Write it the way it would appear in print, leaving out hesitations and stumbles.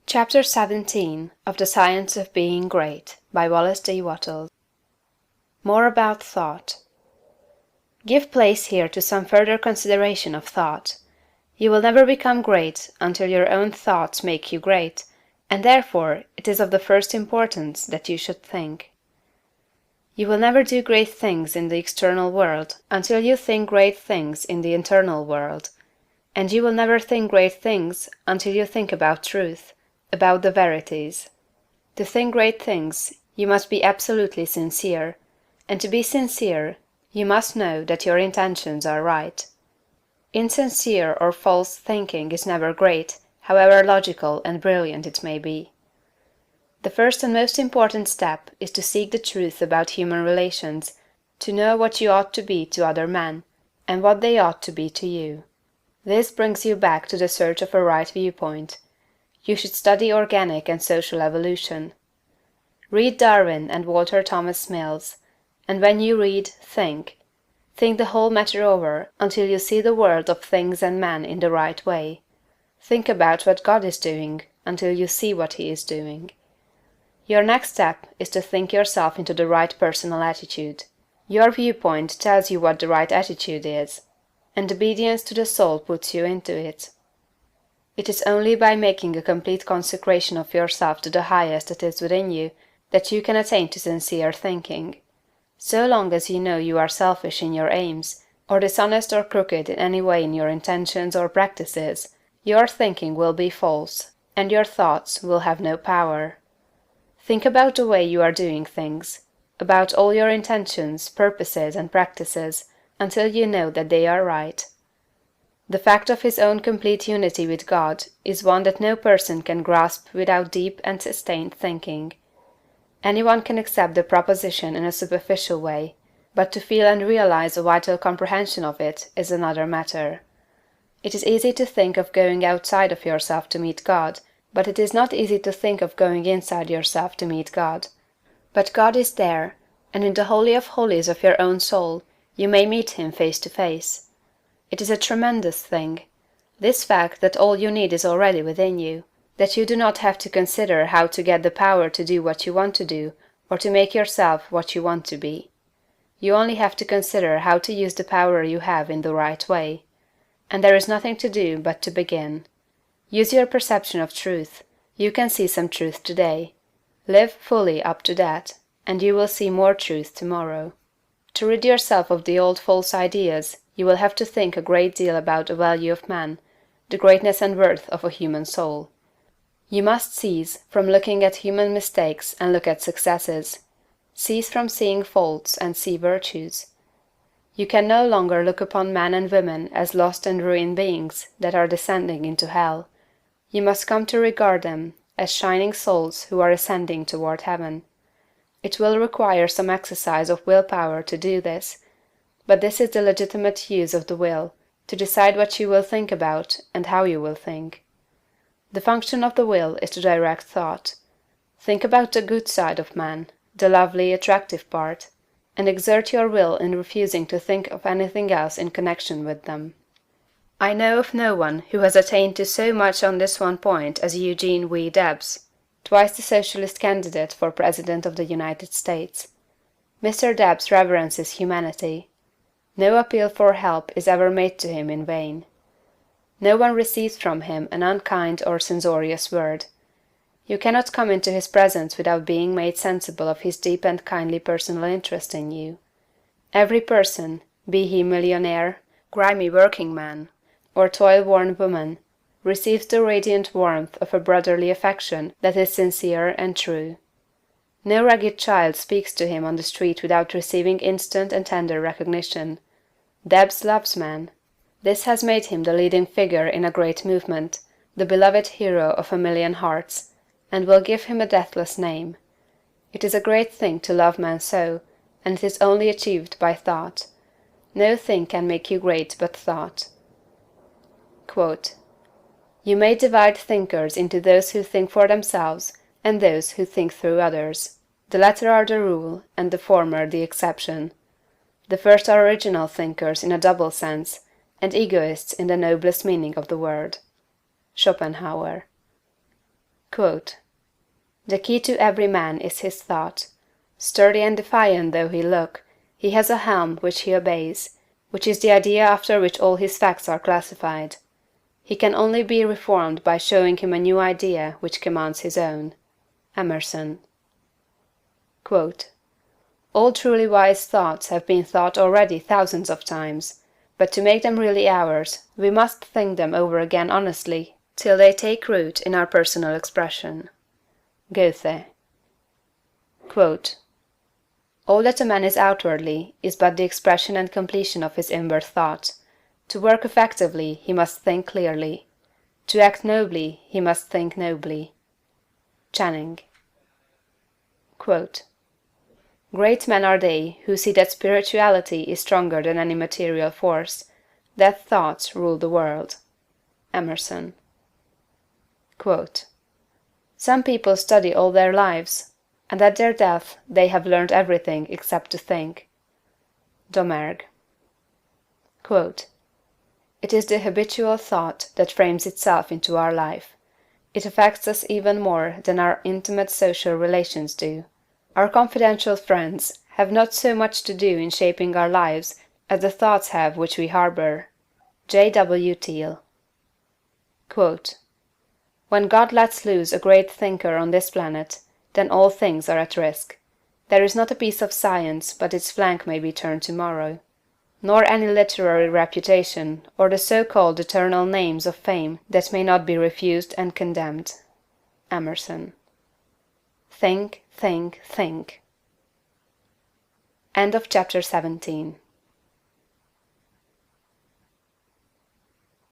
Chapter 17 of The Science of Being Great by Wallace D. Wattles. More about thought. Give place here to some further consideration of thought. You will never become great until your own thoughts make you great, and therefore it is of the first importance that you should think. You will never do great things in the external world until you think great things in the internal world, and you will never think great things until you think about truth, about the verities. To think great things, you must be absolutely sincere, and to be sincere, you must know that your intentions are right. Insincere or false thinking is never great, however logical and brilliant it may be. The first and most important step is to seek the truth about human relations, to know what you ought to be to other men, and what they ought to be to you. This brings you back to the search of a right viewpoint. You should study organic and social evolution. Read Darwin and Walter Thomas Mills, and when you read, think. Think the whole matter over until you see the world of things and men in the right way. Think about what God is doing until you see what He is doing. Your next step is to think yourself into the right personal attitude. Your viewpoint tells you what the right attitude is, and obedience to the soul puts you into it. It is only by making a complete consecration of yourself to the highest that is within you that you can attain to sincere thinking. So long as you know you are selfish in your aims, or dishonest or crooked in any way in your intentions or practices, your thinking will be false, and your thoughts will have no power. Think about the way you are doing things, about all your intentions, purposes, and practices, until you know that they are right. The fact of his own complete unity with God is one that no person can grasp without deep and sustained thinking. Anyone can accept the proposition in a superficial way, but to feel and realize a vital comprehension of it is another matter. It is easy to think of going outside of yourself to meet God, but it is not easy to think of going inside yourself to meet God. But God is there, and in the Holy of Holies of your own soul you may meet Him face to face. It is a tremendous thing, this fact that all you need is already within you, that you do not have to consider how to get the power to do what you want to do, or to make yourself what you want to be. You only have to consider how to use the power you have in the right way. And there is nothing to do but to begin. Use your perception of truth. You can see some truth today. Live fully up to that, and you will see more truth tomorrow. To rid yourself of the old false ideas, you will have to think a great deal about the value of man, the greatness and worth of a human soul. You must cease from looking at human mistakes and look at successes. Cease from seeing faults and see virtues. You can no longer look upon men and women as lost and ruined beings that are descending into hell. You must come to regard them as shining souls who are ascending toward heaven. It will require some exercise of will power to do this, but this is the legitimate use of the will, to decide what you will think about and how you will think. The function of the will is to direct thought. Think about the good side of man, the lovely, attractive part, and exert your will in refusing to think of anything else in connection with them. I know of no one who has attained to so much on this one point as Eugene V. Debs, twice the Socialist candidate for President of the United States. Mr. Debs reverences humanity. No appeal for help is ever made to him in vain. No one receives from him an unkind or censorious word. You cannot come into his presence without being made sensible of his deep and kindly personal interest in you. Every person, be he millionaire, grimy working-man, or toil-worn woman, receives the radiant warmth of a brotherly affection that is sincere and true. No ragged child speaks to him on the street without receiving instant and tender recognition. Debs loves man. This has made him the leading figure in a great movement, the beloved hero of a million hearts, and will give him a deathless name. It is a great thing to love man so, and it is only achieved by thought. No thing can make you great but thought. Quote, "You may divide thinkers into those who think for themselves and those who think through others. The latter are the rule, and the former the exception. The first are original thinkers in a double sense, and egoists in the noblest meaning of the word." Schopenhauer. Quote, "The key to every man is his thought. Sturdy and defiant though he look, he has a helm which he obeys, which is the idea after which all his facts are classified. He can only be reformed by showing him a new idea which commands his own." Emerson. Quote, "All truly wise thoughts have been thought already thousands of times, but to make them really ours, we must think them over again honestly till they take root in our personal expression." Goethe. Quote, "All that a man is outwardly is but the expression and completion of his inward thought. To work effectively, he must think clearly. To act nobly, he must think nobly." Channing. Quote, "Great men are they who see that spirituality is stronger than any material force, that thoughts rule the world." Emerson. Quote, "Some people study all their lives, and at their death they have learned everything except to think." Domergue. Quote, "It is the habitual thought that frames itself into our life. It affects us even more than our intimate social relations do. Our confidential friends have not so much to do in shaping our lives as the thoughts have which we harbor." J. W. Thiel. Quote, "When God lets loose a great thinker on this planet, then all things are at risk. There is not a piece of science but its flank may be turned tomorrow. Nor any literary reputation, or the so-called eternal names of fame that may not be refused and condemned." Emerson. Think, think, think. End of chapter 17.